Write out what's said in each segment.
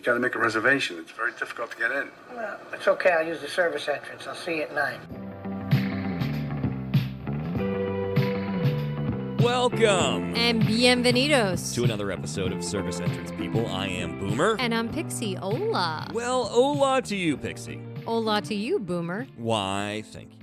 You got to make a reservation. It's very difficult to get in. Well, it's okay. I'll use the service entrance. I'll see you at 9. Welcome And bienvenidos to another episode of Service Entrance People. I am Boomer. And I'm Pixie. Hola. Well, hola to you, Pixie. Hola to you, Boomer. Why, thank you.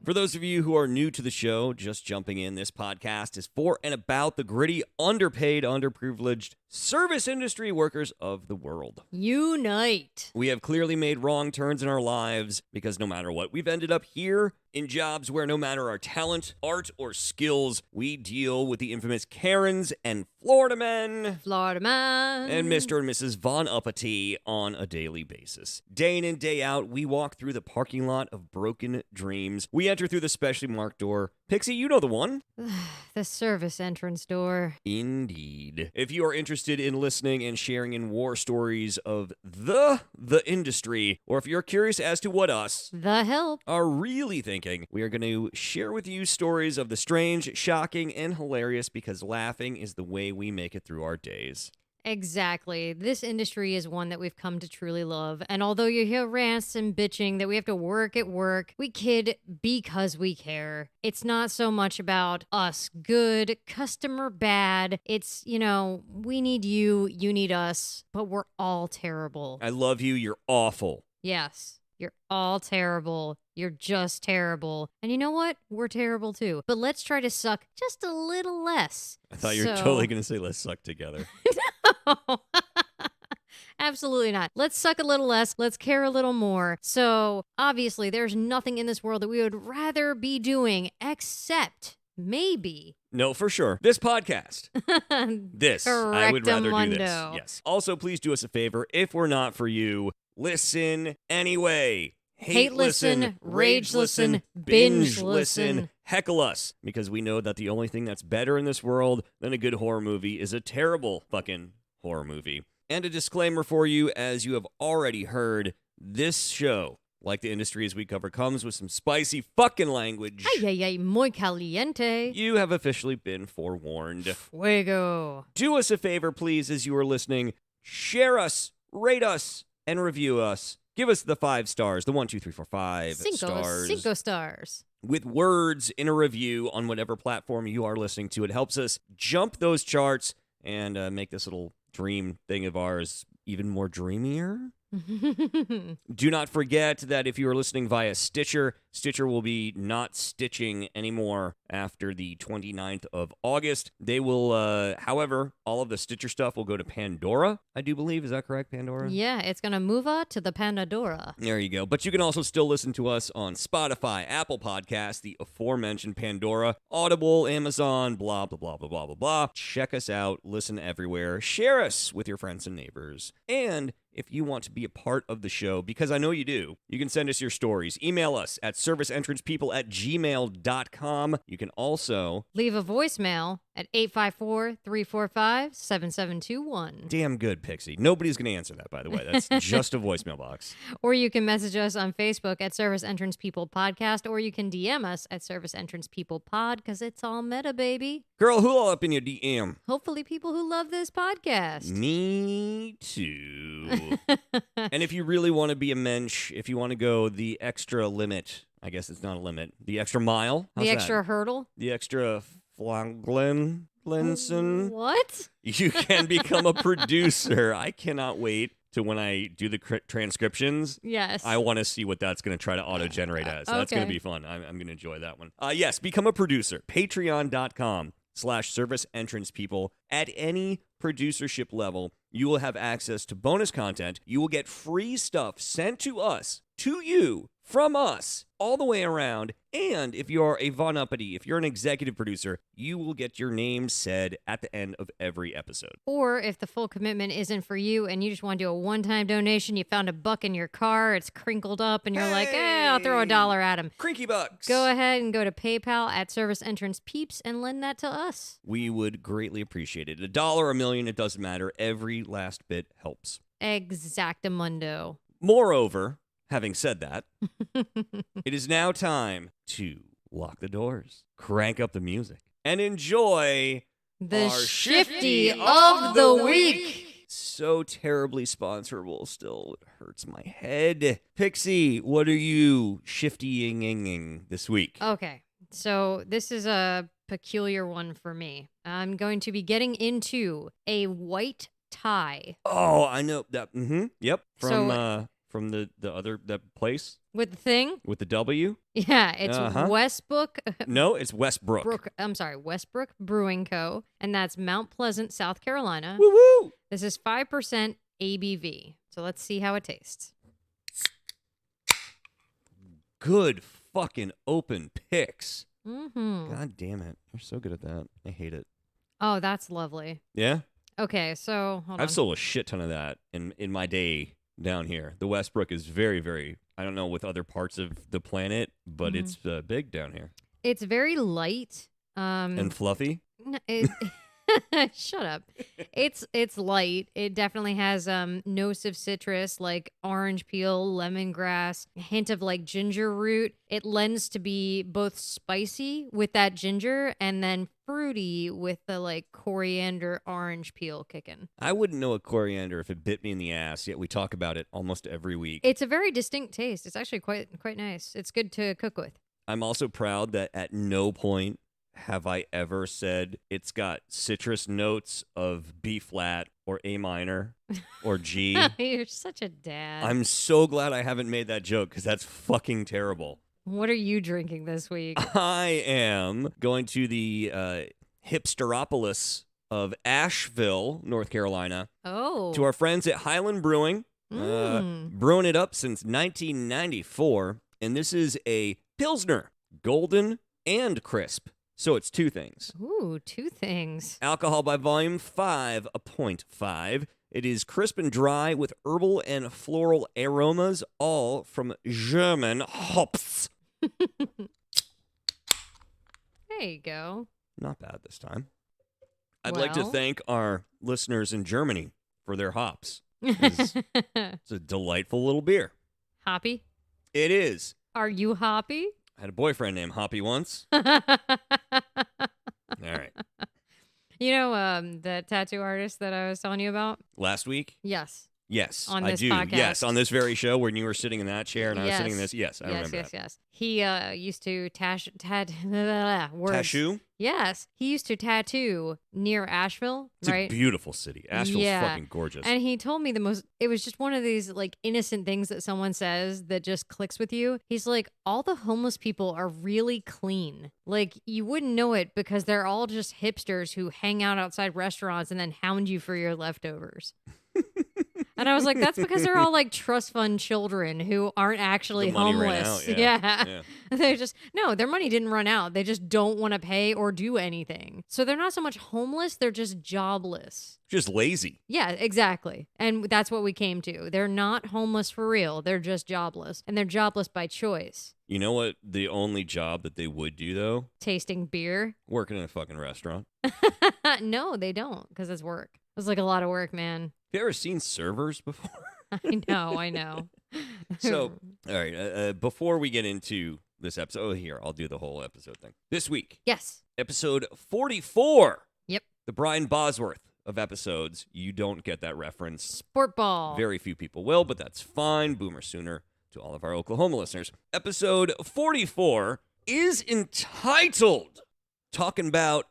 For those of you who are new to the show, just jumping in, this podcast is for and about the gritty, underpaid, underprivileged service industry workers of the world. Unite. We have clearly made wrong turns in our lives because no matter what, we've ended up here in jobs where no matter our talent, art, or skills, we deal with the infamous Karens and Florida men. Florida man. And Mr. and Mrs. Von Uppity on a daily basis. Day in and day out, we walk through the parking lot of broken dreams. We enter through the specially marked door. Pixie, you know the one. The service entrance door. Indeed. If you are interested in listening and sharing in war stories of the industry, or if you're curious as to what us, the help, are really thinking, we are going to share with you stories of the strange, shocking, and hilarious because laughing is the way we make it through our days. Exactly. This industry is one that we've come to truly love. And although you hear rants and bitching that we have to work at work, we kid because we care. It's not so much about us good, customer bad. It's, we need you, you need us, but we're all terrible. I love you, you're awful. Yes. You're all terrible. You're just terrible. And you know what? We're terrible too. But let's try to suck just a little less. I thought you were totally going to say let's suck together. No. Absolutely not. Let's suck a little less. Let's care a little more. So obviously there's nothing in this world that we would rather be doing except maybe. No, for sure. This podcast. This. I would rather do this. Yes. Also, please do us a favor. If we're not for you, listen anyway. Hate listen, rage listen, binge listen, heckle us. Because we know that the only thing that's better in this world than a good horror movie is a terrible fucking horror movie. And a disclaimer for you, as you have already heard, this show, like the industries we cover, comes with some spicy fucking language. Ay, ay, ay, muy caliente. You have officially been forewarned. Fuego. Do us a favor, please, as you are listening. Share us, rate us, and review us. Give us the 5 stars, the 1, 2, 3, 4, 5 stars. 5 stars. With words in a review on whatever platform you are listening to. It helps us jump those charts and make this little dream thing of ours even more dreamier. Do not forget that if you are listening via Stitcher, Stitcher will be not stitching anymore after the 29th of August. They will, however, all of the Stitcher stuff will go to Pandora, I do believe. Is that correct, Pandora? Yeah, it's going to move to the Pandora. There you go. But you can also still listen to us on Spotify, Apple Podcasts, the aforementioned Pandora, Audible, Amazon, blah, blah, blah, blah, blah, blah, blah. Check us out. Listen everywhere. Share us with your friends and neighbors. And if you want to be a part of the show, because I know you do, you can send us your stories. Email us at serviceentrancepeople@gmail.com. You can also leave a voicemail at 854-345-7721. Damn good, Pixie. Nobody's going to answer that, by the way. That's just a voicemail box. Or you can message us on Facebook at Service Entrance People Podcast, or you can DM us at Service Entrance People Pod, because it's all meta, baby. Girl, who all up in your DM? Hopefully people who love this podcast. Me too. And if you really want to be a mensch, if you want to go the extra limit, I guess it's not a limit, the extra mile. The extra hurdle? The extra Flanglenson. What? You can become a producer. I cannot wait to when I do the transcriptions. Yes. I want to see what that's going to try to auto-generate as. That's going to be fun. I'm going to enjoy that one. Yes, become a producer. Patreon.com/service entrance people. At any producership level, you will have access to bonus content. You will get free stuff sent to us, to you, from us, all the way around. And if you are a Von Uppity, if you're an executive producer, you will get your name said at the end of every episode. Or if the full commitment isn't for you and you just want to do a one-time donation, you found $1 in your car, it's crinkled up, and you're like, I'll throw $1 at him. Crinky bucks. Go ahead and go to PayPal at Service Entrance Peeps and lend that to us. We would greatly appreciate it. $1, $1 million, it doesn't matter. Every last bit helps. Exactamundo. Moreover, having said that, it is now time to lock the doors, crank up the music, and enjoy the our Shifty of the Week. so terribly sponsorable still. It hurts my head. Pixie, what are you shiftying this week? Okay, so this is a peculiar one for me. I'm going to be getting into a white tie. Oh, I know that. Yep. So, From the other that place with the thing? with the W. Yeah, it's Westbrook. No, it's Westbrook. Westbrook Brewing Co. And that's Mount Pleasant, South Carolina. Woo woo! This is 5% ABV. So let's see how it tastes. Good fucking open picks. Mm-hmm. God damn it. You're so good at that. I hate it. Oh, that's lovely. Yeah? Okay, so hold on. I've sold a shit ton of that in my day down here. The Westbrook is very, very, I don't know with other parts of the planet, but it's big down here. It's very light. And fluffy? Shut up. It's light. It definitely has notes of citrus like orange peel, lemongrass, a hint of like ginger root. It lends to be both spicy with that ginger and then fruity with the like coriander orange peel kicking. I wouldn't know a coriander if it bit me in the ass, yet we talk about it almost every week. It's a very distinct taste. It's actually quite nice. It's good to cook with. I'm also proud that at no point have I ever said it's got citrus notes of B flat or A minor or G. You're such a dad. I'm so glad I haven't made that joke because that's fucking terrible. What are you drinking this week? I am going to the hipsteropolis of Asheville, North Carolina. Oh. To our friends at Highland Brewing. Brewing it up since 1994. And this is a Pilsner, golden and crisp. So it's two things. Ooh, two things. Alcohol by volume 5.5. It is crisp and dry with herbal and floral aromas, all from German hops. There you go. Not bad this time. I'd like to thank our listeners in Germany for their hops. It's a delightful little beer. Hoppy? It is. Are you hoppy? I had a boyfriend named Hoppy once. All right. You know the tattoo artist that I was telling you about? Last week? Yes. Yes, on I this do. podcast. Yes, on this very show when you were sitting in that chair and I was sitting in this. Yes, I remember that. Yes. He used to words. Tattoo? Yes. He used to tattoo near Asheville, It's right? a beautiful city. Asheville's fucking gorgeous. And he told me it was just one of these like innocent things that someone says that just clicks with you. He's like, all the homeless people are really clean. Like you wouldn't know it because they're all just hipsters who hang out outside restaurants and then hound you for your leftovers. And I was like, that's because they're all like trust fund children who aren't actually The money ran homeless. out, Yeah. They just, no, their money didn't run out. They just don't want to pay or do anything. So they're not so much homeless, they're just jobless. Just lazy. Yeah, exactly. And that's what we came to. They're not homeless for real. They're just jobless. And they're jobless by choice. You know what? The only job that they would do, though? Tasting beer? Working in a fucking restaurant. No, they don't, because it's work. It's like a lot of work, man. Have you ever seen servers before? I know. So, all right, before we get into this episode, I'll do the whole episode thing. This week, yes, episode 44. Yep. The Brian Bosworth of episodes. You don't get that reference. Sport ball. Very few people will, but that's fine. Boomer sooner to all of our Oklahoma listeners. Episode 44 is entitled Talking About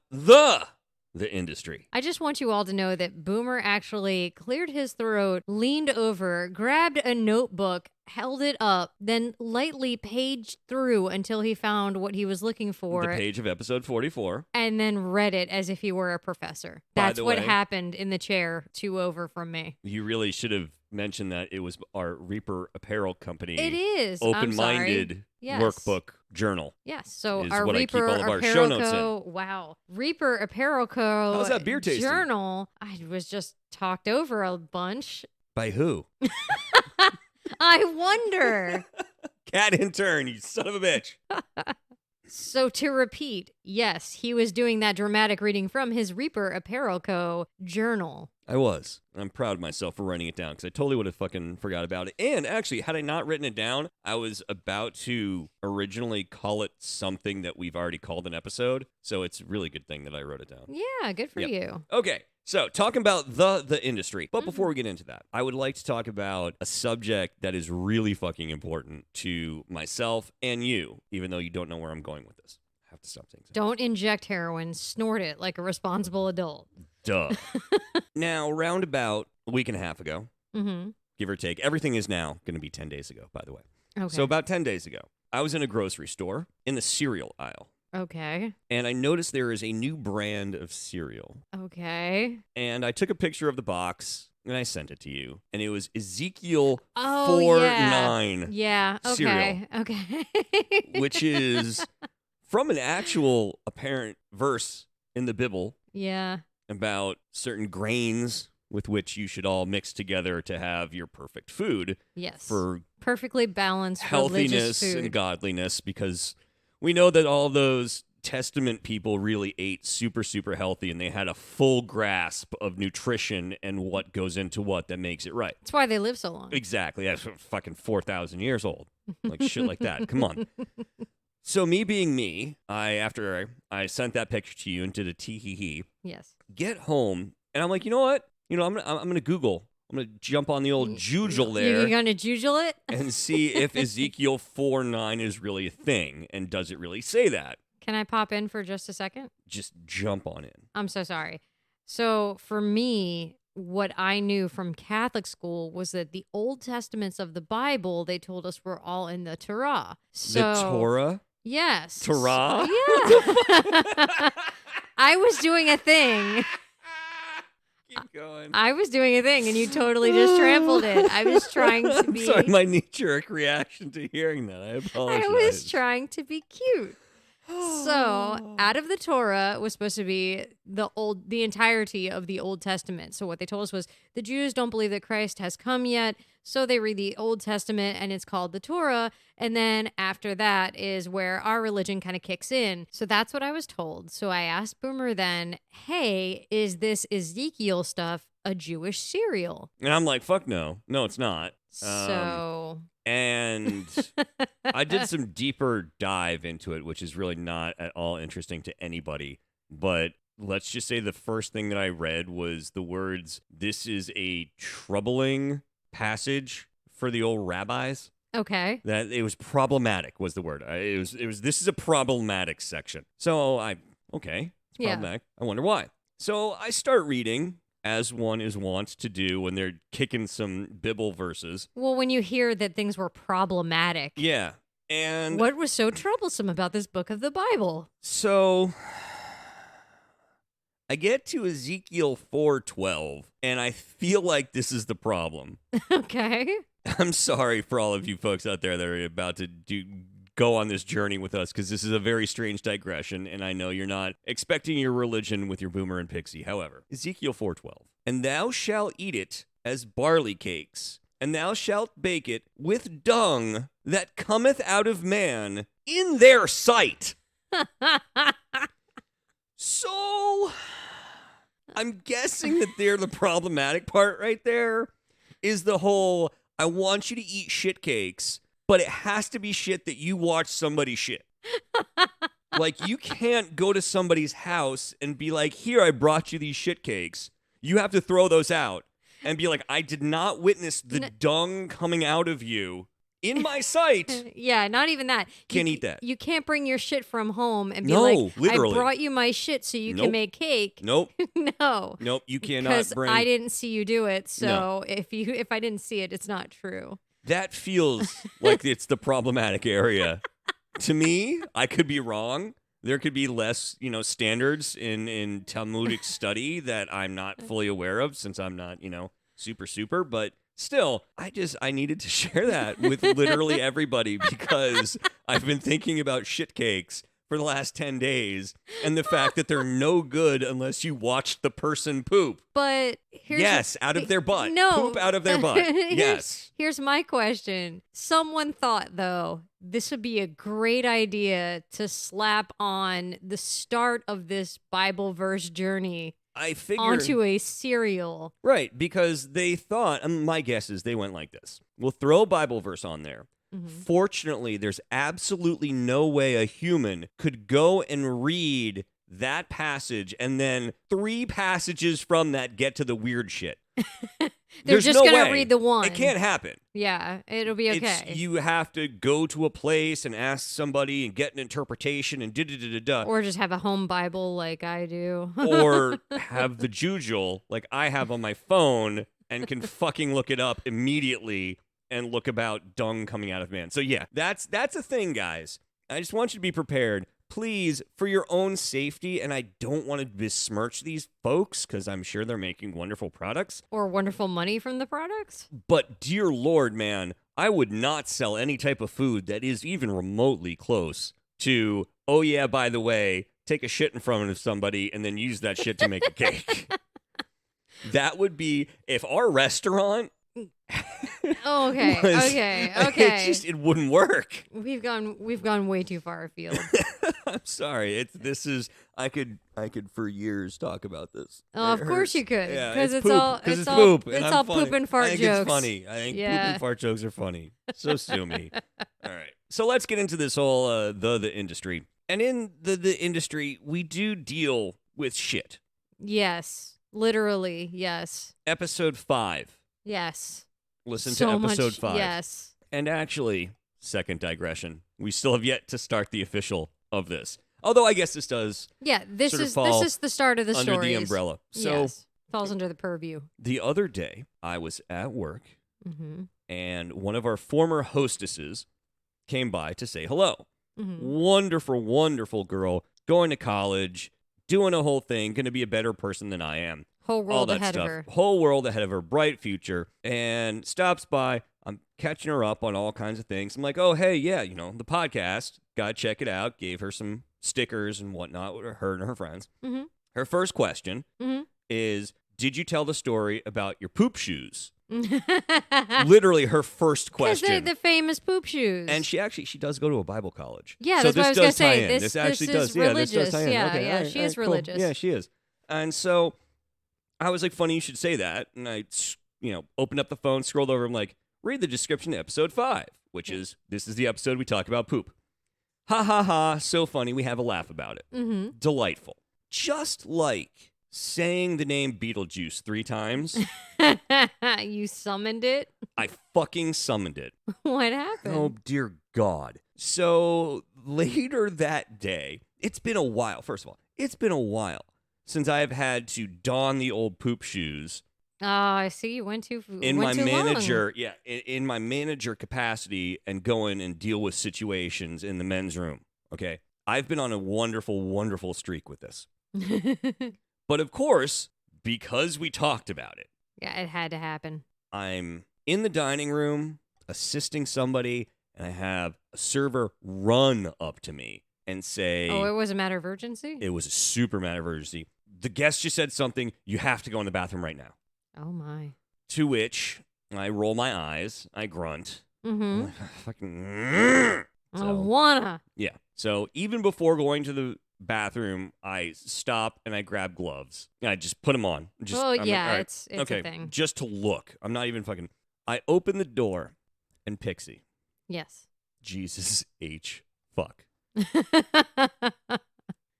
the Industry. I just want you all to know that Boomer actually cleared his throat, leaned over, grabbed a notebook, held it up, then lightly paged through until he found what he was looking for. The page of episode 44. And then read it as if he were a professor. That's what happened in the chair 2 over from me. You really should have mentioned that it was our Reaper Apparel Company. It is. Open-minded workbook journal. Yes. So is our what Reaper I keep all of our Apparel show notes Co. Wow. Reaper Apparel Co. How's that beer tasting? Journal. I was just talked over a bunch. By who? I wonder. Cat intern, you son of a bitch. So to repeat, yes, he was doing that dramatic reading from his Reaper Apparel Co. journal. I was. I'm proud of myself for writing it down because I totally would have fucking forgot about it. And actually, had I not written it down, I was about to originally call it something that we've already called an episode. So it's a really good thing that I wrote it down. Yeah, good for you. Okay. So, talking about the industry. But before we get into that, I would like to talk about a subject that is really fucking important to myself and you, even though you don't know where I'm going with this. I have to stop saying so. Don't inject heroin. Snort it like a responsible adult. Duh. Now, round about a week and a half ago, give or take, everything is now going to be 10 days ago, by the way. Okay. So about 10 days ago, I was in a grocery store in the cereal aisle. Okay. And I noticed there is a new brand of cereal. Okay. And I took a picture of the box and I sent it to you. And it was Ezekiel Oh, 4:9 Yeah. Okay. cereal. Okay. Which is from an actual apparent verse in the Bible Yeah. about certain grains with which you should all mix together to have your perfect food. Yes. For perfectly balanced healthiness religious food. and godliness, because we know that all those Testament people really ate super, super healthy, and they had a full grasp of nutrition and what goes into what that makes it right. That's why they live so long. Exactly. That's fucking 4,000 years old. Like shit like that. Come on. So me being me, after I sent that picture to you and did a tee-hee-hee, Yes. get home, and I'm like, you know what? I'm gonna Google. I'm gonna jump on the old Jujel there. You're gonna Jujel it? And see if Ezekiel 4:9 is really a thing, and does it really say that? Can I pop in for just a second? Just jump on in. I'm so sorry. So for me, what I knew from Catholic school was that the Old Testaments of the Bible, they told us, were all in the Torah. So, The Torah? Yes. Torah? Yeah. I was doing a thing. Keep going. I was doing a thing, and you totally just trampled it. I was trying to I'm be. sorry, my knee-jerk reaction to hearing that. I apologize. I was trying to be cute. So, out of the Torah was supposed to be the entirety of the Old Testament. So what they told us was the Jews don't believe that Christ has come yet, so they read the Old Testament and it's called the Torah, and then after that is where our religion kind of kicks in. So that's what I was told. So I asked Boomer then, "Hey, is this Ezekiel stuff a Jewish cereal?" And I'm like, fuck no. No, it's not. So And I did some deeper dive into it, which is really not at all interesting to anybody. But let's just say the first thing that I read was the words, "This is a troubling passage for the old rabbis." okay. That it was problematic was the word. It was this is a problematic section. So okay, it's Yeah. problematic. I wonder why. So I start reading, as one is wont to do when they're kicking some Bible verses. Well, when you hear that things were problematic, Yeah. And what was so troublesome about this book of the Bible? so I get to Ezekiel 4:12, and I feel like this is the problem. Okay. I'm sorry for all of you folks out there that are about to go on this journey with us, because this is a very strange digression, and I know you're not expecting your religion with your Boomer and Pixie. However, Ezekiel 4:12, "And thou shalt eat it as barley cakes, and thou shalt bake it with dung that cometh out of man in their sight." So, I'm guessing that they're the problematic part right there, is the whole, I want you to eat shit cakes, but it has to be shit that you watch somebody shit. Like, you can't go to somebody's house and be like, "Here, I brought you these shit cakes." You have to throw those out and be like, "I did not witness the dung coming out of you in my sight." Yeah, not even that. Can't eat that. You can't bring your shit from home and be No, like, literally. "I brought you my shit so you Nope. can make cake." Nope. No. Nope. You cannot Because bring. I didn't see you do it, so No. if I didn't see it, it's not true. That feels like it's the problematic area. To me, I could be wrong. There could be less, standards in Talmudic study that I'm not fully aware of, since I'm not, super, but still, I needed to share that with literally everybody, because I've been thinking about shit cakes for the last 10 days, and the fact that they're no good unless you watch the person poop. But here's Out of their butt. No. Poop out of their butt. Yes. Here's my question. Someone thought, though, this would be a great idea to slap on the start of this Bible verse journey I figured onto a cereal. Right, because they thought, my guess is they went like this. We'll throw a Bible verse on there. Mm-hmm. Fortunately, there's absolutely no way a human could go and read that passage, and then 3 passages from that get to the weird shit. They're There's just no going to way. read the one. It can't happen. Yeah, it'll be okay. You have to go to a place and ask somebody and get an interpretation and da-da-da-da-da. Or just have a home Bible like I do. Or have the jujule like I have on my phone and can fucking look it up immediately and look about dung coming out of man. So yeah, that's a thing, guys. I just want you to be prepared. Please, for your own safety, and I don't want to besmirch these folks because I'm sure they're making wonderful products. Or wonderful money from the products. But dear Lord, man, I would not sell any type of food that is even remotely close to, oh yeah, by the way, take a shit in front of somebody and then use that shit to make a cake. That would be, if our restaurant... Okay. It wouldn't work. We've gone way too far afield. I'm sorry. I could for years talk about this. Oh, of course you could. Yeah, because it's poop. poop. It's all poop and fart I think jokes. It's funny. I think poop and fart jokes are funny. So sue me. All right. So let's get into this whole the industry. And in the industry, we do deal with shit. Yes. Literally, yes. Episode 5. Yes. Listen so to episode much, 5. Yes. And actually, second digression. We still have yet to start the official of this. Although I guess this does. Yeah, this sort of is fall the start of the story. under the umbrella. So yes. Falls under the purview. The other day, I was at work, Mm-hmm. and one of our former hostesses came by to say hello. Mm-hmm. Wonderful, wonderful girl, going to college, doing a whole thing, going to be a better person than I am. Whole All world that ahead stuff. of her. Whole world ahead of her, bright future, and stops by. I'm catching her up on all kinds of things. I'm like, oh, hey, yeah, the podcast. Gotta check it out. Gave her some stickers and whatnot with her and her friends. Mm-hmm. Her first question is, did you tell the story about your poop shoes? Literally her first question. Because they're the famous poop shoes. And she does go to a Bible college. Yeah, so that's what I was going to say. This actually is does. religious. Yeah, this does tie in. Yeah, Okay, yeah, all right, she all is right, cool. religious. Yeah, she is. And so I was like, funny you should say that. And I, opened up the phone, scrolled over. I'm like, read the description to episode 5, which is, this is the episode we talk about poop. Ha ha ha, so funny. We have a laugh about it. Mm-hmm. Delightful. Just like saying the name Beetlejuice 3 times. You summoned it? I fucking summoned it. What happened? Oh, dear God. So later that day, it's been a while. First of all, it's been a while since I have had to don the old poop shoes. Oh, I see. You went too in went my too manager, long. in my manager capacity and go in and deal with situations in the men's room. Okay. I've been on a wonderful, wonderful streak with this. But of course, because we talked about it. Yeah, it had to happen. I'm in the dining room assisting somebody, and I have a server run up to me and say, Oh, it was a matter of urgency? it was a super matter of urgency. The guest just said something. You have to go in the bathroom right now. Oh, my. To which I roll my eyes. I grunt. Mm-hmm. I'm like, fucking. I wanna. Yeah. So even before going to the bathroom, I stop and I grab gloves. And I just put them on. I'm Oh, like, yeah, all right, it's okay, a thing. just to look. I'm not even fucking. I open the door, and Pixie, Yes. Jesus H. fuck.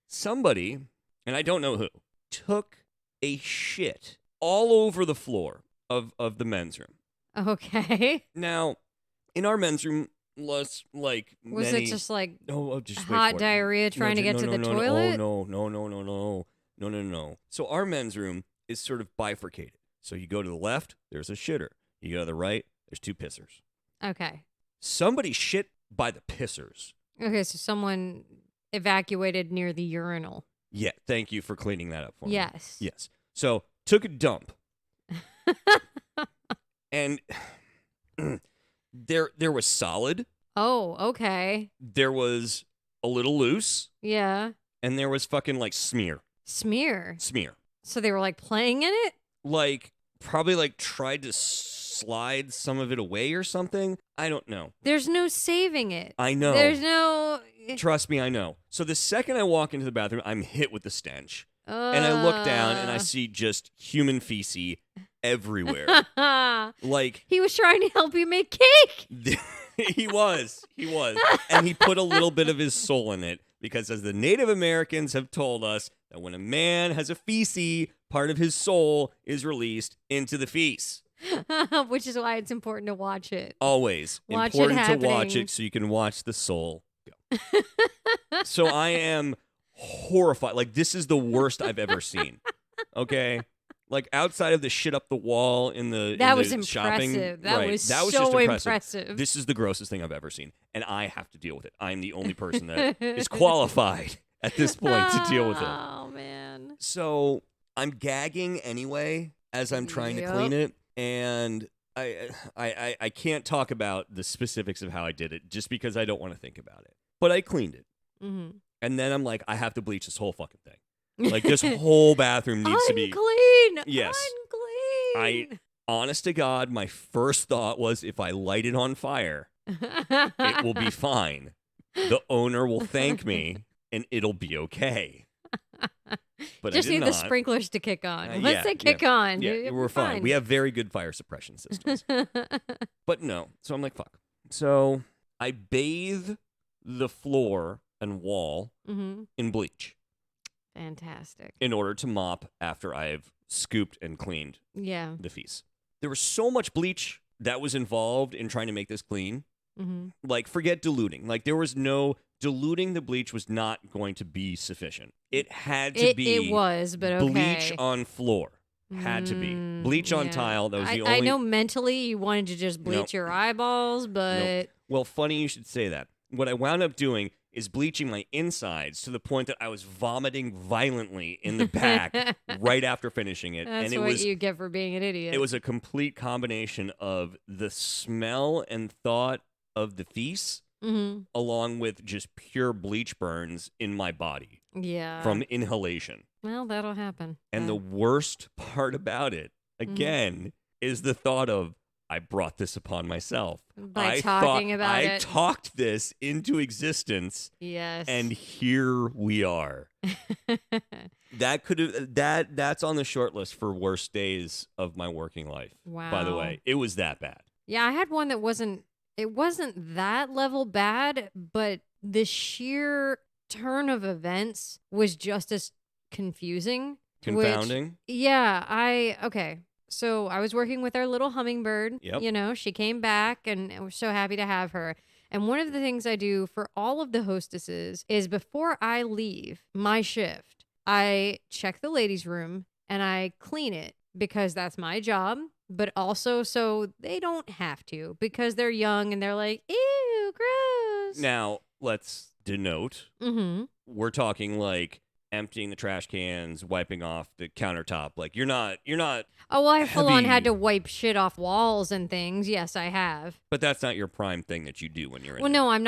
Somebody, and I don't know who, took a shit all over the floor of the men's room. Okay. Now, in our men's room, was like Was many, it just like just wait hot for it. diarrhea trying to get to the toilet? No. So our men's room is sort of bifurcated. So you go to the left, there's a shitter. You go to the right, there's 2 pissers. Okay. Somebody shit by the pissers. Okay, so someone evacuated near the urinal. Yeah, thank you for cleaning that up for me. Yes. Yes. So took a dump. And there was solid. Oh, okay. There was a little loose. Yeah. And there was fucking like smear. Smear. So they were like playing in it? Like probably like tried to slide some of it away or something. I don't know. There's no saving it. I know. There's no... Trust me, I know. So the second I walk into the bathroom, I'm hit with the stench. And I look down and I see just human feces everywhere. Like he was trying to help you make cake. he was. And he put a little bit of his soul in it. Because as the Native Americans have told us, that when a man has a feces, part of his soul is released into the feces. Which is why it's important to watch it. Always. Watch important it to watch happening. it so you can watch the soul go. So I am horrified. Like, this is the worst I've ever seen. Okay? Like, outside of the shit up the wall in the That in was the impressive. shopping, That right, was that was so just impressive. This is the grossest thing I've ever seen, and I have to deal with it. I'm the only person that is qualified at this point to deal with it. Oh, man. So I'm gagging anyway as I'm trying to clean it, and I can't talk about the specifics of how I did it just because I don't want to think about it. But I cleaned it, and then I'm like, I have to bleach this whole fucking thing. Like, this whole bathroom needs to be unclean. Yes. Unclean. Honest to God, my first thought was, if I light it on fire, it will be fine. The owner will thank me, and it'll be okay. But Just I did need the not. sprinklers to kick on. Once yeah, they kick on, Yeah, you'll we're be fine. We have very good fire suppression systems. But no. So I'm like, fuck. So I bathe the floor and wall in bleach. Fantastic. In order to mop after I've scooped and cleaned Yeah. the feces. There was so much bleach that was involved in trying to make this clean. Like, forget diluting. Like, there was no diluting. The bleach was not going to be sufficient. It had to be. It was, but okay. Bleach on floor. Had to be. Bleach on tile. That was the only. I know mentally you wanted to just bleach your eyeballs, but. Nope. Well, funny you should say that. What I wound up doing is bleaching my insides to the point that I was vomiting violently in the back right after finishing it. That's and it what was, you get for being an idiot. It was a complete combination of the smell and thought of the feces, along with just pure bleach burns in my body. Yeah. From inhalation. Well, that'll happen. And the worst part about it, again, is the thought of, I brought this upon myself. By talking about it. I talked this into existence. Yes. And here we are. That's on the short list for worst days of my working life. Wow. By the way, it was that bad. Yeah, I had one that wasn't that level bad, but the sheer turn of events was just as confusing. Confounding? Okay. So I was working with our little hummingbird. Yep. You know, she came back and we're so happy to have her. And one of the things I do for all of the hostesses is before I leave my shift, I check the ladies' room and I clean it because that's my job. But also so they don't have to because they're young and they're like, ew, gross. Now, let's denote. We're talking like emptying the trash cans, wiping off the countertop. Like, you're not. Oh, well, I full on heavy. had to wipe shit off walls and things. Yes, I have. But that's not your prime thing that you do when you're in. Well, no, I'm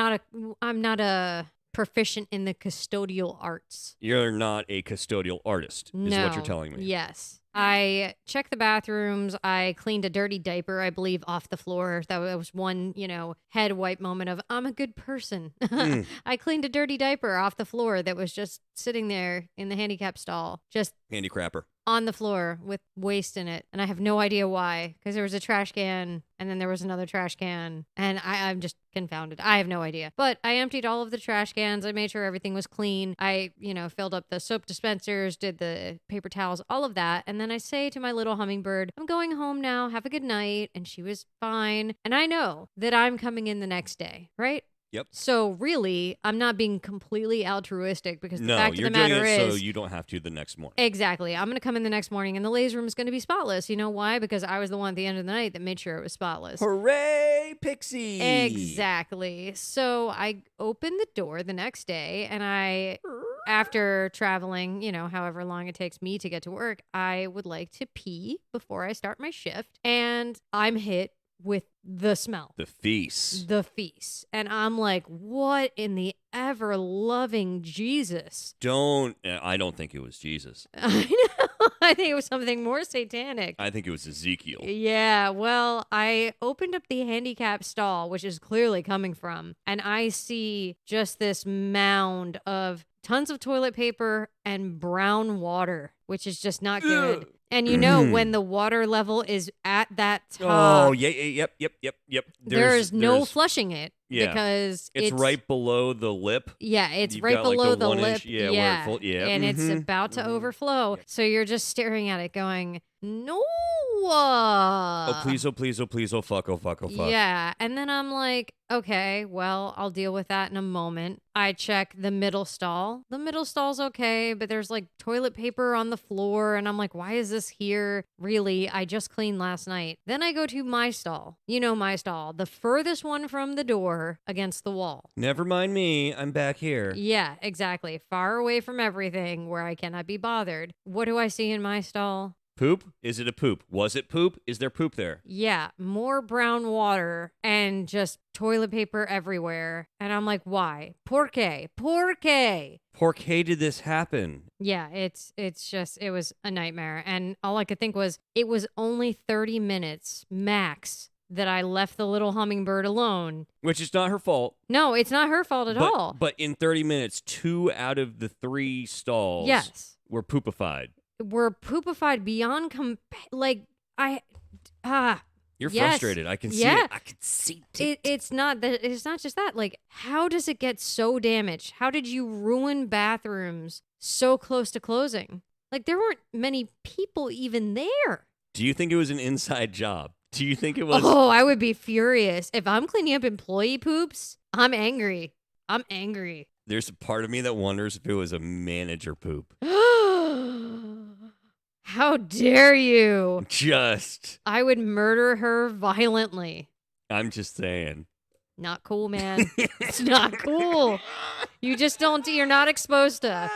not a proficient in the custodial arts. You're not a custodial artist, is what you're telling me. Yes. I checked the bathrooms. I cleaned a dirty diaper, I believe, off the floor. That was one, head wipe moment of, I'm a good person. I cleaned a dirty diaper off the floor that was just sitting there in the handicap stall. Just Handy crapper. on the floor with waste in it. And I have no idea why, because there was a trash can and then there was another trash can. And I'm just confounded. I have no idea. But I emptied all of the trash cans. I made sure everything was clean. I, filled up the soap dispensers, did the paper towels, all of that. And then I say to my little hummingbird, I'm going home now. Have a good night. And she was fine. And I know that I'm coming in the next day, right? Yep. So really, I'm not being completely altruistic because the No, fact of you're the matter doing it is, so you don't have to the next morning. exactly. I'm going to come in the next morning and the ladies' room is going to be spotless. You know why? Because I was the one at the end of the night that made sure it was spotless. Hooray, Pixie! Exactly. So I opened the door the next day and after traveling, however long it takes me to get to work, I would like to pee before I start my shift. And I'm hit with the smell. The feast. And I'm like, what in the ever-loving Jesus? I don't think it was Jesus. I know. I think it was something more satanic. I think it was Ezekiel. Yeah, well, I opened up the handicap stall, which is clearly coming from, and I see just this mound of tons of toilet paper and brown water, which is just not good. And when the water level is at that top. Oh, yeah, yep. There's no flushing it. Yeah. because it's right below the lip. Yeah, it's You've right got, like, below the the one lip. inch- yeah, where it and it's about to overflow. Yep. So you're just staring at it going, no. Oh, please, oh, please, oh, please, oh, fuck, oh, fuck, oh, fuck. Yeah, and then I'm like, okay, well, I'll deal with that in a moment. I check the middle stall. The middle stall's okay, but there's like toilet paper on the floor, and I'm like, why is this here? Really, I just cleaned last night. Then I go to my stall. You know my stall, the furthest one from the door against the wall. Never mind me. I'm back here. Yeah, exactly. Far away from everything where I cannot be bothered. What do I see in my stall? Poop? Is it a poop? Was it poop? Is there poop there? Yeah, more brown water and just toilet paper everywhere. And I'm like, why? Porque? Porque? Porque did this happen? Yeah, it was a nightmare. And all I could think was, it was only 30 minutes max that I left the little hummingbird alone. Which is not her fault. No, it's not her fault at all. But in 30 minutes, 2 out of the 3 stalls were poopified. Were poopified beyond You're yes. frustrated. I can see it. I can see it. It's not just that. Like, how does it get so damaged? How did you ruin bathrooms so close to closing? Like, there weren't many people even there. Do you think it was an inside job? Do you think it was? Oh, I would be furious. If I'm cleaning up employee poops, I'm angry. There's a part of me that wonders if it was a manager poop. How dare you? I would murder her violently. I'm just saying. Not cool, man. It's not cool. You just don't, you're not exposed to.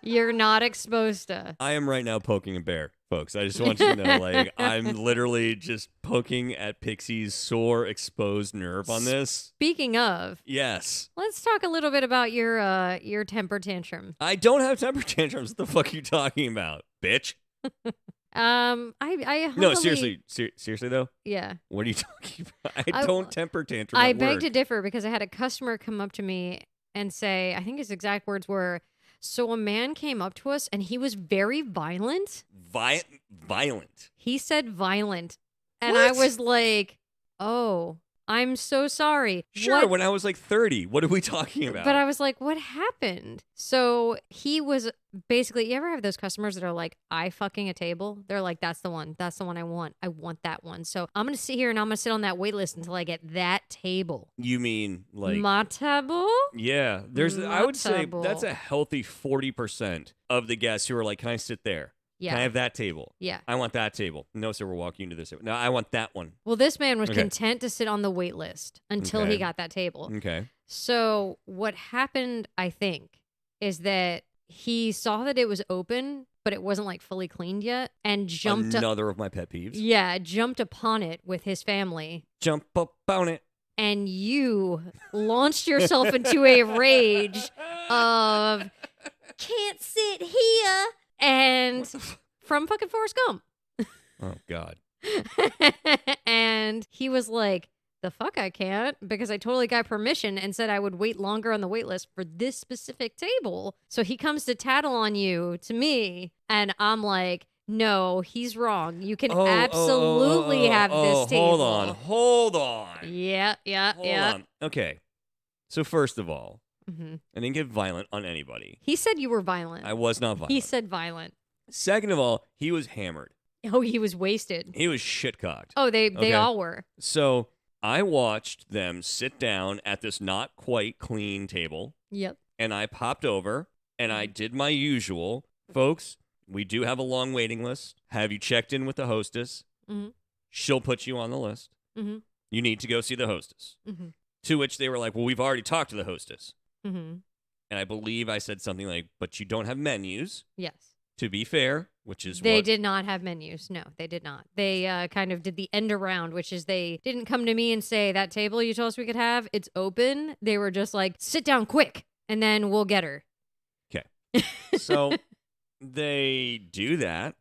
You're not exposed to. I am right now poking a bear, folks. I just want you to know, like, I'm literally just poking at Pixie's sore, exposed nerve on this. Speaking of. Yes. Let's talk a little bit about your temper tantrum. I don't have temper tantrums. What the fuck are you talking about, bitch? I No, seriously though. Yeah. What are you talking about? I don't temper tantrum. I beg to differ because I had a customer come up to me and say, I think his exact words were, so a man came up to us and he was very violent. Violent. He said violent, and What? I was like, oh. I'm so sorry. Sure, when I was like 30. What are we talking about? But I was like, what happened? So he was basically, you ever have those customers that are like, I fucking a table? They're like, that's the one. That's the one I want. I want that one. So I'm going to sit here and I'm going to sit on that wait list until I get that table. You mean like... Ma table? Yeah. I would say that's a healthy 40% of the guests who are like, can I sit there? Yeah. Can I have that table? Yeah. I want that table. No, sir, we're walking into this table. No, I want that one. Well, this man was content to sit on the wait list until he got that table. Okay. So what happened, I think, is that he saw that it was open, but it wasn't like fully cleaned yet, and jumped Another of my pet peeves. Yeah, jumped upon it with his family. Jump up on it. And you launched yourself into a rage of can't sit here. And from fucking Forrest Gump. Oh, God. And he was like, the fuck I can't, because I totally got permission and said I would wait longer on the wait list for this specific table. So he comes to tattle on you to me, and I'm like, no, he's wrong. You can absolutely have this table. Hold on. Yeah. Hold on. Okay. So first of all, I didn't get violent on anybody. He said you were violent. I was not violent. He said violent. Second of all, he was hammered. Oh, he was wasted. He was shit-cocked. Oh, they all were. So I watched them sit down at this not quite clean table. Yep. And I popped over and I did my usual. Folks, we do have a long waiting list. Have you checked in with the hostess? Mm-hmm. She'll put you on the list. Mm-hmm. You need to go see the hostess. Mm-hmm. To which they were like, well, we've already talked to the hostess. Mm-hmm. And I believe I said something like, but you don't have menus. Yes. To be fair, which is They did not have menus. No, they did not. They kind of did the end around, which is they didn't come to me and say, that table you told us we could have, it's open. They were just like, sit down quick, and then we'll get her. Okay. So they do that,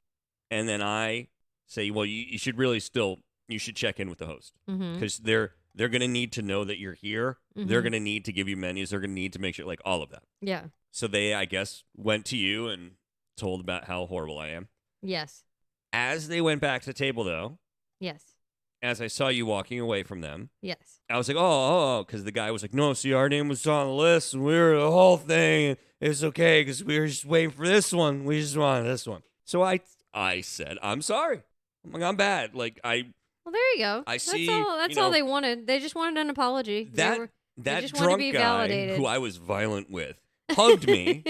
and then I say, well, you should really you should check in with the host. Because they're going to need to know that you're here. They're going to need to give you menus. They're going to need to make sure, like, all of that. Yeah. So they, I guess, went to you and told about how horrible I am. Yes. As they went back to the table, though. Yes. as I saw you walking away from them, Yes. I was like, oh, because the guy was like, no, see, our name was on the list, and we were the whole thing. It's okay, because we were just waiting for this one. We just wanted this one. So I said, I'm sorry. I'm like, I'm bad. Like, Well, there you go. I see. That's all they wanted. They just wanted an apology. That just wanted to drunk be guy validated. who I was violent with hugged me.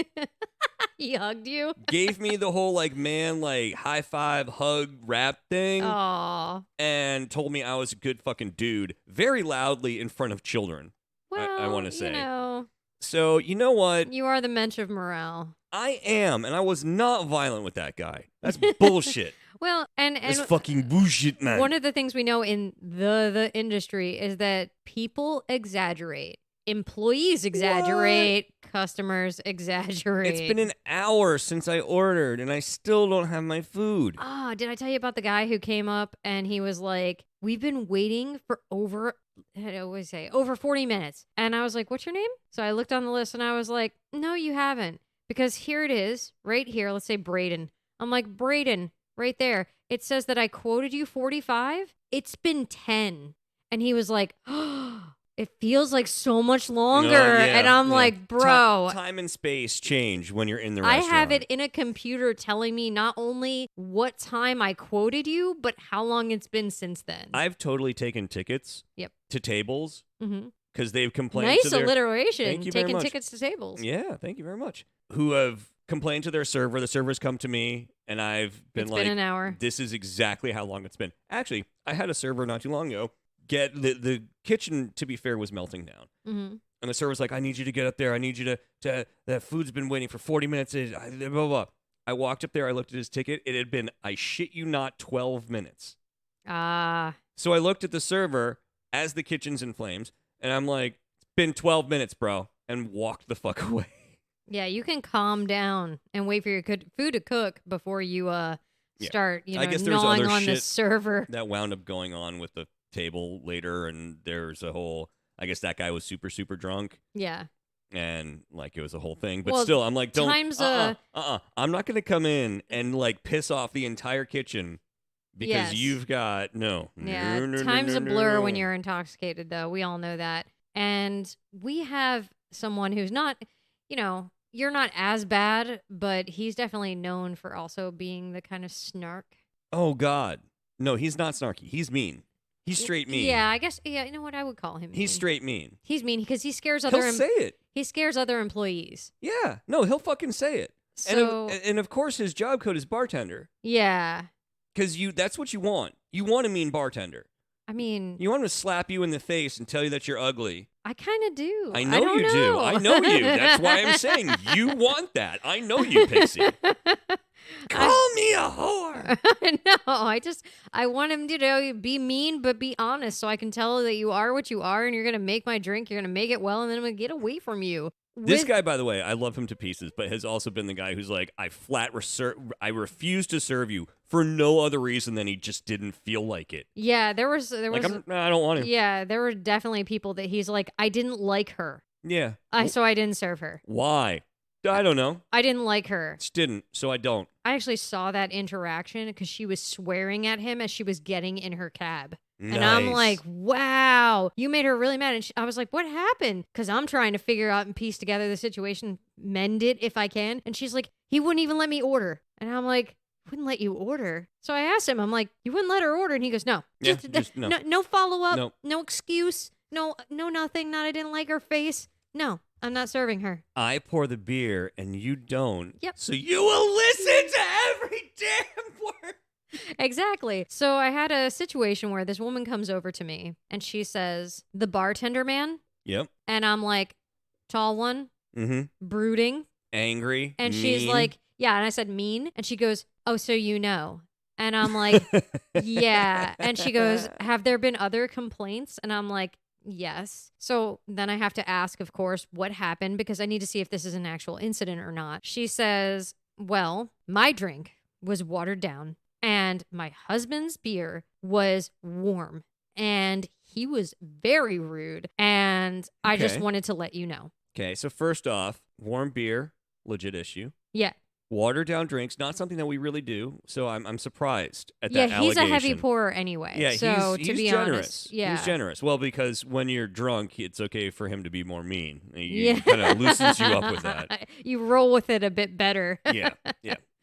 He hugged you. Gave me the whole high five hug rap thing. Aw. And told me I was a good fucking dude very loudly in front of children. Well, I want to say. You So, you know what? You are the mensch of morale. I am, and I was not violent with that guy. That's bullshit. Well, and That's fucking bullshit, man. One of the things we know in the industry is that people exaggerate. Employees exaggerate. Customers exaggerate. It's been an hour since I ordered, and I still don't have my food. Oh, did I tell you about the guy who came up and he was like, we've been waiting for over 40 minutes. And I was like, what's your name? So I looked on the list and I was like, no, you haven't. Because here it is, right here. Let's say Braden. I'm like, Braden, right there. It says that I quoted you 45. It's been 10. And he was like, oh, it feels like so much longer. And I'm like, bro. Time and space change when you're in the I restaurant. have it in a computer telling me not only what time I quoted you, but how long it's been since then. I've totally taken tickets to tables because they've complained nice to their... alliteration. Thank you very Taking much. tickets to tables. Yeah, thank you very much. Who have complained to their server. The server's come to me, and I've been It's like, been an hour. This is exactly how long it's been. Actually, I had a server not too long ago get the kitchen, to be fair, was melting down. Mm-hmm. And the server's like, I need you to get up there. I need you to that food's been waiting for 40 minutes. Blah, blah, blah. I walked up there. I looked at his ticket. It had been, I shit you not, 12 minutes. Ah. So I looked at the server as the kitchen's in flames, and I'm like, it's been 12 minutes, bro, and walked the fuck away. Yeah, you can calm down and wait for your food to cook before you start, I guess there was gnawing other on the shit server. that wound up going on with the table later, and there's a whole, I guess that guy was super, super drunk. Yeah. And it was a whole thing. But Well, still, I'm like, don't, time's I'm not going to come in and piss off the entire kitchen because you've got, no. Yeah, No, time's no, a blur no. when you're intoxicated, though. We all know that. And we have someone who's not, you're not as bad, but he's definitely known for also being the kind of snark. Oh, God. No, he's not snarky. He's mean. He's straight mean. Yeah, I guess, you know what I would call him mean. He's straight mean. He's mean because he scares He'll say it. He scares other employees. Yeah. No, he'll fucking say it. So, and of course, his job code is bartender. Yeah. Because that's what you want. You want a mean bartender. I mean, You want him to slap you in the face and tell you that you're ugly. I kind of do. I know you do. know. I know you. That's why I'm saying you want that. I know you, Pixie. Call me a whore. No, I want him to be mean, but be honest so I can tell that you are what you are and you're going to make my drink. You're going to make it well, and then I'm going to get away from you. This guy, by the way, I love him to pieces, but has also been the guy who's like, I refuse to serve you for no other reason than he just didn't feel like it. Yeah, there was I don't want to. Yeah, there were definitely people that he's like, I didn't like her. Yeah. So I didn't serve her. Why? I don't know. I didn't like her. Just didn't, so I don't. I actually saw that interaction because she was swearing at him as she was getting in her cab. Nice. And I'm like, wow, you made her really mad. And I was like, what happened? Because I'm trying to figure out and piece together the situation, mend it if I can. And she's like, he wouldn't even let me order. And I'm like, wouldn't let you order? So I asked him, I'm like, you wouldn't let her order? And he goes, no. Yeah, just no. No follow-up, Nope. no excuse, no nothing, not I didn't like her face. No, I'm not serving her. I pour the beer and you don't. Yep. So you will listen to every damn word. Exactly. So I had a situation where this woman comes over to me and she says, the bartender man. Yep. And I'm like, tall one, brooding. Angry. And mean. she's like, yeah. And I said, mean. And she goes, oh, so you know. And I'm like, yeah. And she goes, have there been other complaints? And I'm like, yes. So then I have to ask, of course, what happened because I need to see if this is an actual incident or not. She says, well, my drink was watered down and my husband's beer was warm and he was very rude. And I just Okay. wanted to let you know. Okay, so first off, warm beer, legit issue. Yeah. watered down drinks, not something that we really do. So I'm surprised at that allegation. Yeah, he's a heavy pourer anyway. Yeah, so he's to be generous. honest, yeah, he's generous. Well, because when you're drunk, it's okay for him to be more mean. He kind of loosens you up with that. You roll with it a bit better. Yeah.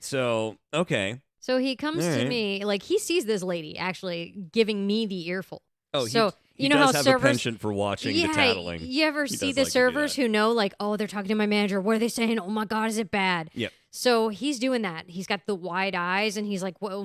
So okay. So he comes to me, like he sees this lady actually giving me the earful. Oh, so he you know does how have servers, a penchant for watching the tattling. You ever He see does the like to do servers that. who know, like, oh, they're talking to my manager. What are they saying? Oh my God, is it bad? Yep. So he's doing that. He's got the wide eyes, and he's like, well,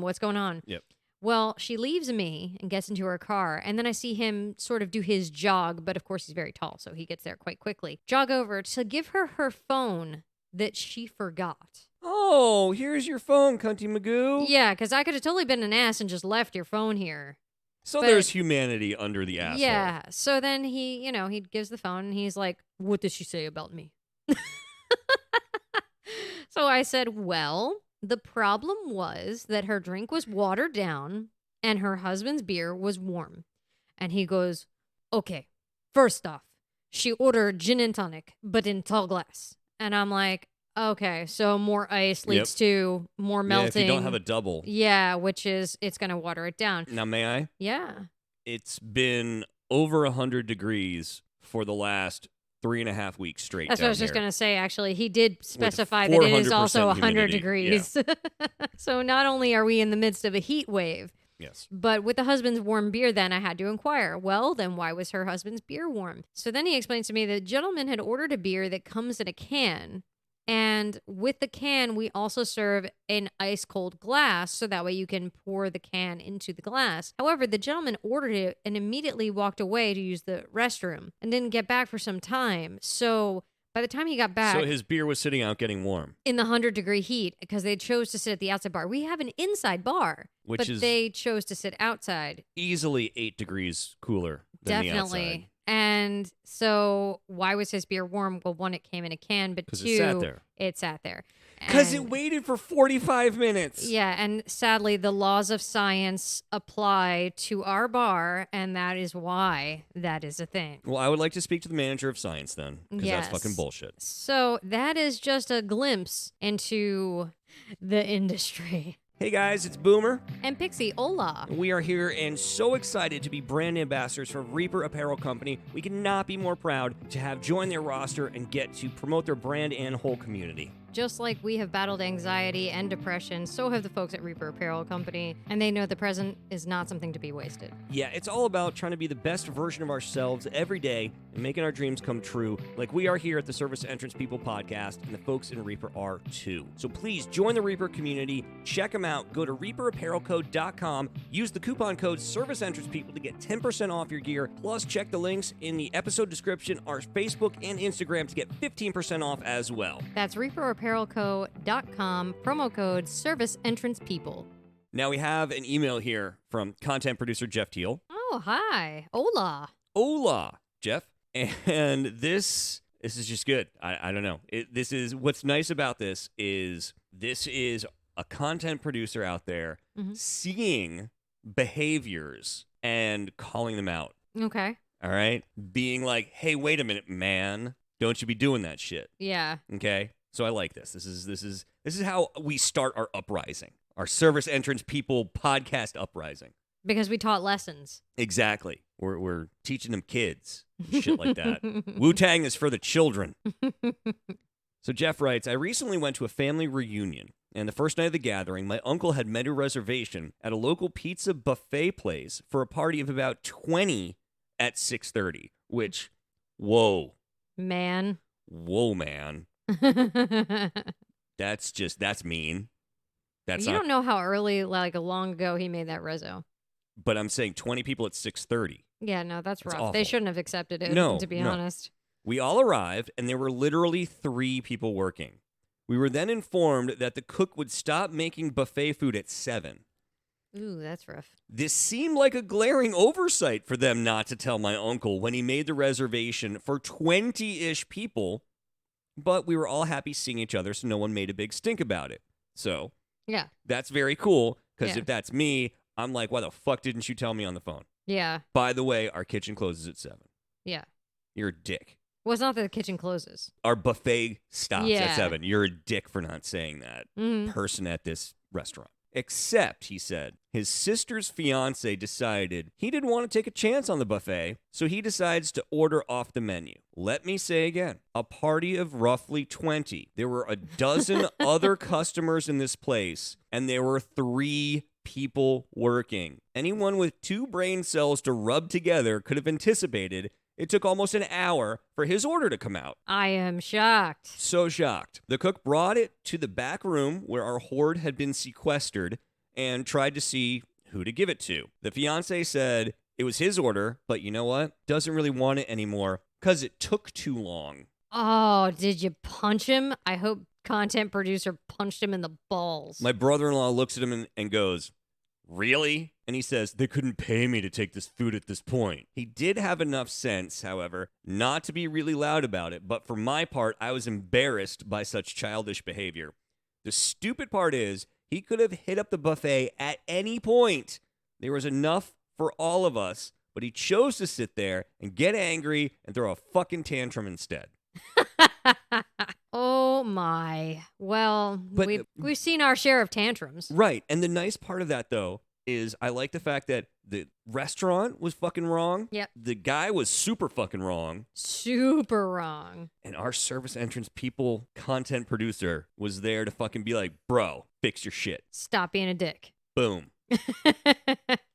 what's going on? Yep. Well, she leaves me and gets into her car, and then I see him sort of do his jog, but of course he's very tall, so he gets there quite quickly. Jog over to give her phone that she forgot. Oh, here's your phone, Cunty Magoo. Yeah, because I could have totally been an ass and just left your phone here. So But- there's humanity under the asshole. Yeah. So then he gives the phone and he's like, what did she say about me? So I said, well, the problem was that her drink was watered down and her husband's beer was warm. And he goes, okay, first off, she ordered gin and tonic, but in tall glass. And I'm like, okay, so more ice leads to more melting. Yeah, if you don't have a double. Yeah, which is, it's going to water it down. Now, may I? Yeah. It's been over 100 degrees for the last 3.5 weeks straight. That's what I was just going to say, actually. He did specify that it is 400% also 100 humidity. degrees. So not only are we in the midst of a heat wave, Yes. but with the husband's warm beer, then I had to inquire, well, then why was her husband's beer warm? So then he explains to me that the gentleman had ordered a beer that comes in a can. And with the can, we also serve an ice cold glass so that way you can pour the can into the glass. However, the gentleman ordered it and immediately walked away to use the restroom and didn't get back for some time. So by the time he got back, So his beer was sitting out getting warm. in the 100-degree heat, because they chose to sit at the outside bar. We have an inside bar, Which but is they chose to sit outside. Easily 8 degrees cooler than the outside. Definitely. And so why was his beer warm? Well, one, it came in a can, but 'Cause two, it sat there. it sat there. Because it And- waited for 45 minutes. Yeah, and sadly, the laws of science apply to our bar, and that is why that is a thing. Well, I would like to speak to the manager of science then, because Yes. that's fucking bullshit. So that is just a glimpse into the industry. Hey guys, it's Boomer. And Pixie, hola. We are here and so excited to be brand ambassadors for Reaper Apparel Company. We could not be more proud to have joined their roster and get to promote their brand and whole community. Just like we have battled anxiety and depression, so have the folks at Reaper Apparel Company, and they know the present is not something to be wasted. Yeah, it's all about trying to be the best version of ourselves every day and making our dreams come true, like we are here at the Service Entrance People podcast, and the folks in Reaper are too. So please join the Reaper community, check them out, go to reaperapparelcode.com, use the coupon code Service Entrance People to get 10% off your gear, plus check the links in the episode description, our Facebook and Instagram to get 15% off as well. That's reaperapparelco.com, promo code Service Entrance People. Now we have an email here from content producer Jeff Teal. Oh, hi. Hola. Hola, Jeff. And this is just good. I don't know. This is what's nice about this is a content producer out there seeing behaviors and calling them out. Okay. All right? Being like, "Hey, wait a minute, man. Don't you be doing that shit." Yeah. Okay? So I like this. This is how we start our uprising. Our Service Entrance People podcast uprising. Because we taught lessons. Exactly. We're teaching them kids. Shit like that. Wu-Tang is for the children. So Jeff writes, I recently went to a family reunion, and the first night of the gathering, my uncle had made a reservation at a local pizza buffet place for a party of about 20 at 6:30, which, whoa, Man. man. That's mean. That's You not, don't know how early, like long ago, he made that rezo. but I'm saying 20 people at 6:30. Yeah, no, that's That's rough. They awful. shouldn't have accepted it, No, to be no. honest. We all arrived, and there were literally 3 people working. We were then informed that the cook would stop making buffet food at 7. Ooh, that's rough. This seemed like a glaring oversight for them not to tell my uncle when he made the reservation for 20-ish people, but we were all happy seeing each other, so no one made a big stink about it. So, Yeah. that's very cool, because Yeah. if that's me, I'm like, why the fuck didn't you tell me on the phone? Yeah. By the way, our kitchen closes at 7. Yeah. You're a dick. Well, it's not that the kitchen closes. Our buffet stops Yeah. at 7. You're a dick for not saying that. Person at this restaurant. Except, he said, his sister's fiance decided he didn't want to take a chance on the buffet, so he decides to order off the menu. Let me say again, a party of roughly 20. There were a dozen other customers in this place, and there were 3 people working. Anyone with 2 brain cells to rub together could have anticipated it took almost an hour for his order to come out. I am shocked. So shocked. The cook brought it to the back room where our hoard had been sequestered and tried to see who to give it to. The fiance said it was his order, but you know what? Doesn't really want it anymore because it took too long. Oh, did you punch him? I hope content producer punched him in the balls. My brother-in-law looks at him and goes, "Really?" And he says, "They couldn't pay me to take this food at this point." He did have enough sense, however, not to be really loud about it, but for my part, I was embarrassed by such childish behavior. The stupid part is, he could have hit up the buffet at any point. There was enough for all of us, but he chose to sit there and get angry and throw a fucking tantrum instead. Oh my. Well, But- we've seen our share of tantrums. Right, and the nice part of that, though, is I like the fact that the restaurant was fucking wrong. Yep. The guy was super fucking wrong. Super wrong. And our service entrance people content producer was there to fucking be like, "Bro, fix your shit." Stop being a dick. Boom.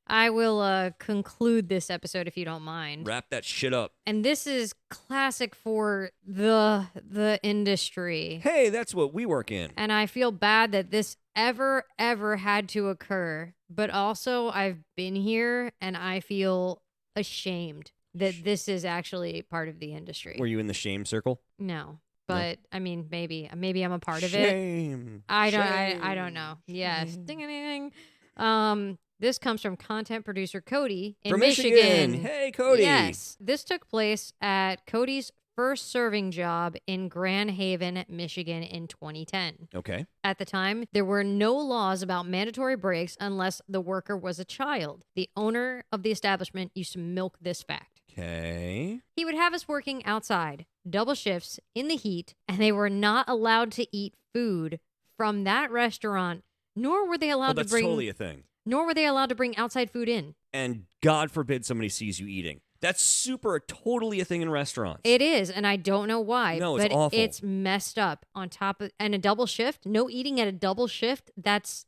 I will conclude this episode if you don't mind. Wrap that shit up. And this is classic for the industry. Hey, that's what we work in. And I feel bad that this ever had to occur. But also, I've been here and I feel ashamed that this is actually part of the industry. Were you in the shame circle? No. But I mean, maybe I'm a part of it. Shame. I don't know. Yes. Ding ding ding. This comes from content producer Cody in From Michigan. Hey, Cody. Yes. This took place at Cody's first serving job in Grand Haven, Michigan in 2010. Okay. At the time, there were no laws about mandatory breaks unless the worker was a child. The owner of the establishment used to milk this fact. Okay. He would have us working outside, double shifts in the heat, and they were not allowed to eat food from that restaurant, nor were they allowed That's to bring totally a thing. nor were they allowed to bring outside food in. And God forbid somebody sees you eating. That's totally a thing in restaurants. It is, and I don't know why. No, it's but awful. It's messed up on top of, and a double shift, no eating at a double shift,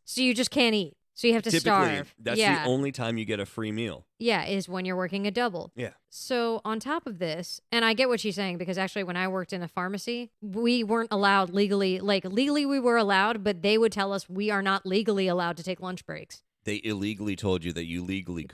so you just can't eat. So you have to Typically, starve. that's yeah. the only time you get a free meal. Yeah, is when you're working a double. Yeah. So on top of this, and I get what she's saying, because actually when I worked in a pharmacy, we weren't allowed legally we were allowed, but they would tell us we are not legally allowed to take lunch breaks. They illegally told you that you legally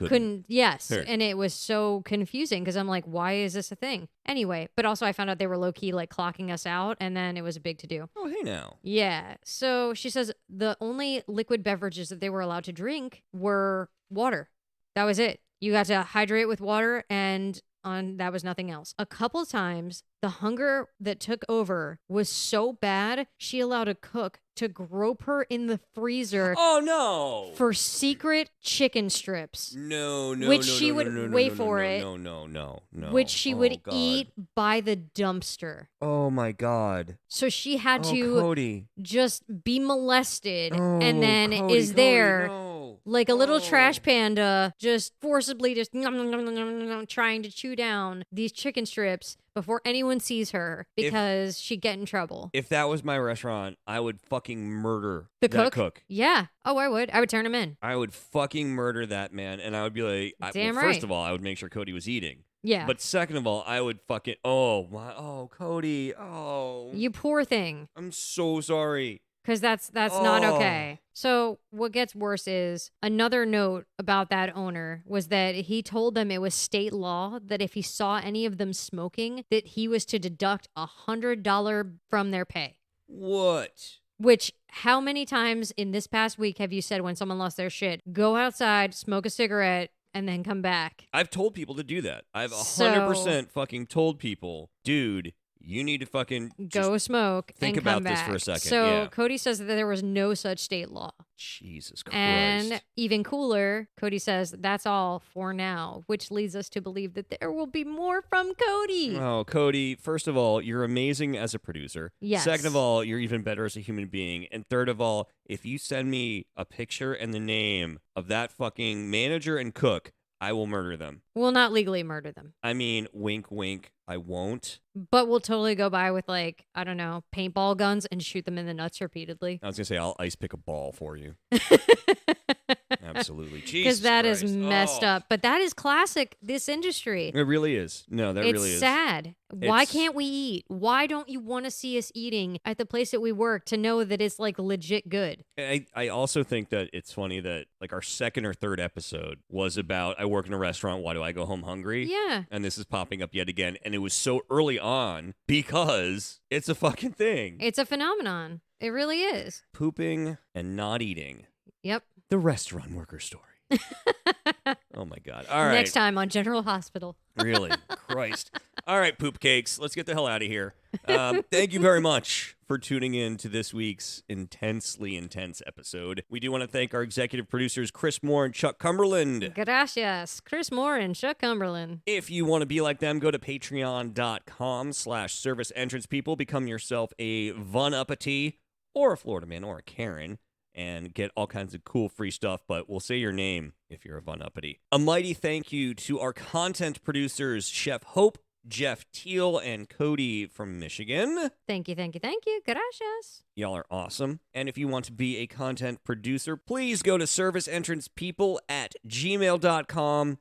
Yes. Sure. And it was so confusing because I'm like, why is this a thing? Anyway, but also I found out they were low key clocking us out, and then it was a big to do. Oh, hey now. Yeah. So she says the only liquid beverages that they were allowed to drink were water. That was it. You got to hydrate with water, and that was nothing else. A couple times, the hunger that took over was so bad, she allowed a cook to grope her in the freezer. Oh, no. For secret chicken strips. No. Which she would wait for it. No. Which she would God. eat by the dumpster. Oh, my God. So she had Oh, to Cody. just be molested, Oh, and then Cody, is there no. like a little Oh. trash panda just forcibly just trying to chew down these chicken strips before anyone sees her because she'd get in trouble. If that was my restaurant, I would fucking murder The that cook? cook. Yeah. Oh, I would turn him in. I would fucking murder that man, and I would be like, Damn First right. of all, I would make sure Cody was eating. Yeah. But second of all, I would fucking, Cody, You poor thing. I'm so sorry. Because that's not Oh. okay. So what gets worse is another note about that owner was that he told them it was state law that if he saw any of them smoking, that he was to deduct $100 from their pay. What? Which, how many times in this past week have you said when someone lost their shit, go outside, smoke a cigarette, and then come back? I've told people to do that. I've So- 100% fucking told people, dude, you need to fucking go smoke think and come about this back. for a second. So Yeah. Cody says that there was no such state law. Jesus Christ. And even cooler, Cody says that's all for now, which leads us to believe that there will be more from Cody. Oh, Cody, first of all, you're amazing as a producer. Yes. Second of all, you're even better as a human being. And third of all, if you send me a picture and the name of that fucking manager and cook, I will murder them. We'll not legally murder them. I mean, wink, wink, I won't. But we'll totally go by with, like, I don't know, paintball guns and shoot them in the nuts repeatedly. I was going to say, I'll ice pick a ball for you. Absolutely. Jesus Because that is Christ. messed up. But that is classic, this industry. It really is. No, that really is. It's sad. Why It's- can't we eat? Why don't you want to see us eating at the place that we work to know that it's like legit good? I also think that it's funny that like our second or third episode was about I work in a restaurant, why do I go home hungry? Yeah. And this is popping up yet again. And it was so early on because it's a fucking thing. It's a phenomenon. It really is. Pooping and not eating. Yep. The restaurant worker story. Oh my God. All right. Next time on General Hospital. Really? Christ. All right, poop cakes. Let's get the hell out of here. Thank you very much for tuning in to this week's intensely intense episode. We do want to thank our executive producers, Chris Moore and Chuck Cumberland. Gracias. Chris Moore and Chuck Cumberland. If you want to be like them, go to patreon.com/service entrance people. Become yourself a Von Uppity or a Florida man or a Karen and get all kinds of cool free stuff, but we'll say your name if you're a Von Uppity. A mighty thank you to our content producers, Chef Hope, Jeff Teal, and Cody from Michigan. Thank you, thank you, thank you. Gracias. Y'all are awesome. And if you want to be a content producer, please go to serviceentrancepeople@gmail.com.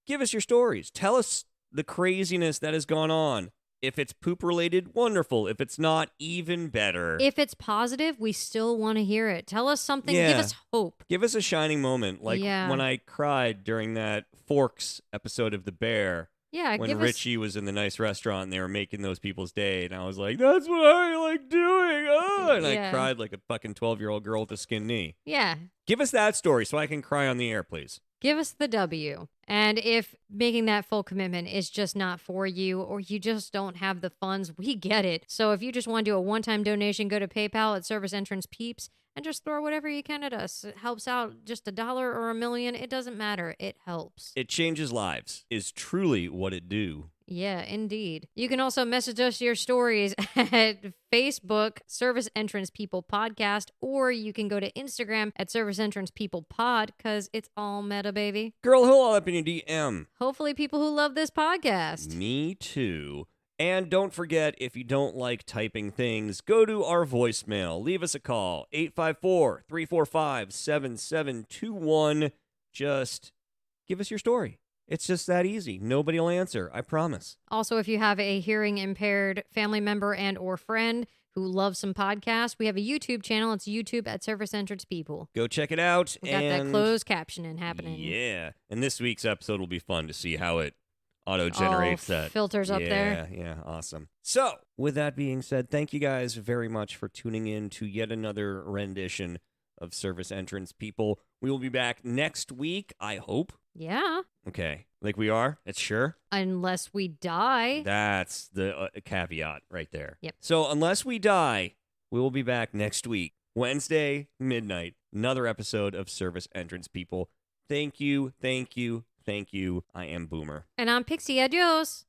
Give us your stories. Tell us the craziness that has gone on. If it's poop related, wonderful. If it's not, even better. If it's positive, we still want to hear it. Tell us something. Yeah. Give us hope. Give us a shining moment, like Yeah. when I cried during that Forks episode of The Bear. Yeah, When give Richie was in the nice restaurant and they were making those people's day, and I was like, that's what I like doing. Oh, and Yeah. I cried like a fucking 12-year-old girl with a skin knee. Yeah. Give us that story so I can cry on the air, please. Give us the W. And if making that full commitment is just not for you or you just don't have the funds, we get it. So if you just want to do a one-time donation, go to PayPal at Service Entrance Peeps and just throw whatever you can at us. It helps out just $1 or $1 million. It doesn't matter. It helps. It changes lives is truly what it do. Yeah, indeed. You can also message us your stories at Facebook, Service Entrance People Podcast, or you can go to Instagram at Service Entrance People Pod, because it's all meta, baby. Girl, who'll all up in your DM? Hopefully people who love this podcast. Me too. And don't forget, if you don't like typing things, go to our voicemail. Leave us a call, 854-345-7721. Just give us your story. It's just that easy. Nobody will answer, I promise. Also, if you have a hearing impaired family member and or friend who loves some podcasts, we have a YouTube channel. It's YouTube at Service Entrance People. Go check it out. We got that closed captioning happening. Yeah. And this week's episode will be fun to see how it auto-generates that. Filters up there. Yeah, awesome. So, with that being said, thank you guys very much for tuning in to yet another rendition of Service Entrance People. We will be back next week, I hope. Yeah. Okay. Like we are? It's sure? Unless we die. That's the caveat right there. Yep. So, unless we die, we will be back next week, Wednesday, midnight. Another episode of Service Entrance People. Thank you, thank you, thank you. I am Boomer. And I'm Pixie. Adios.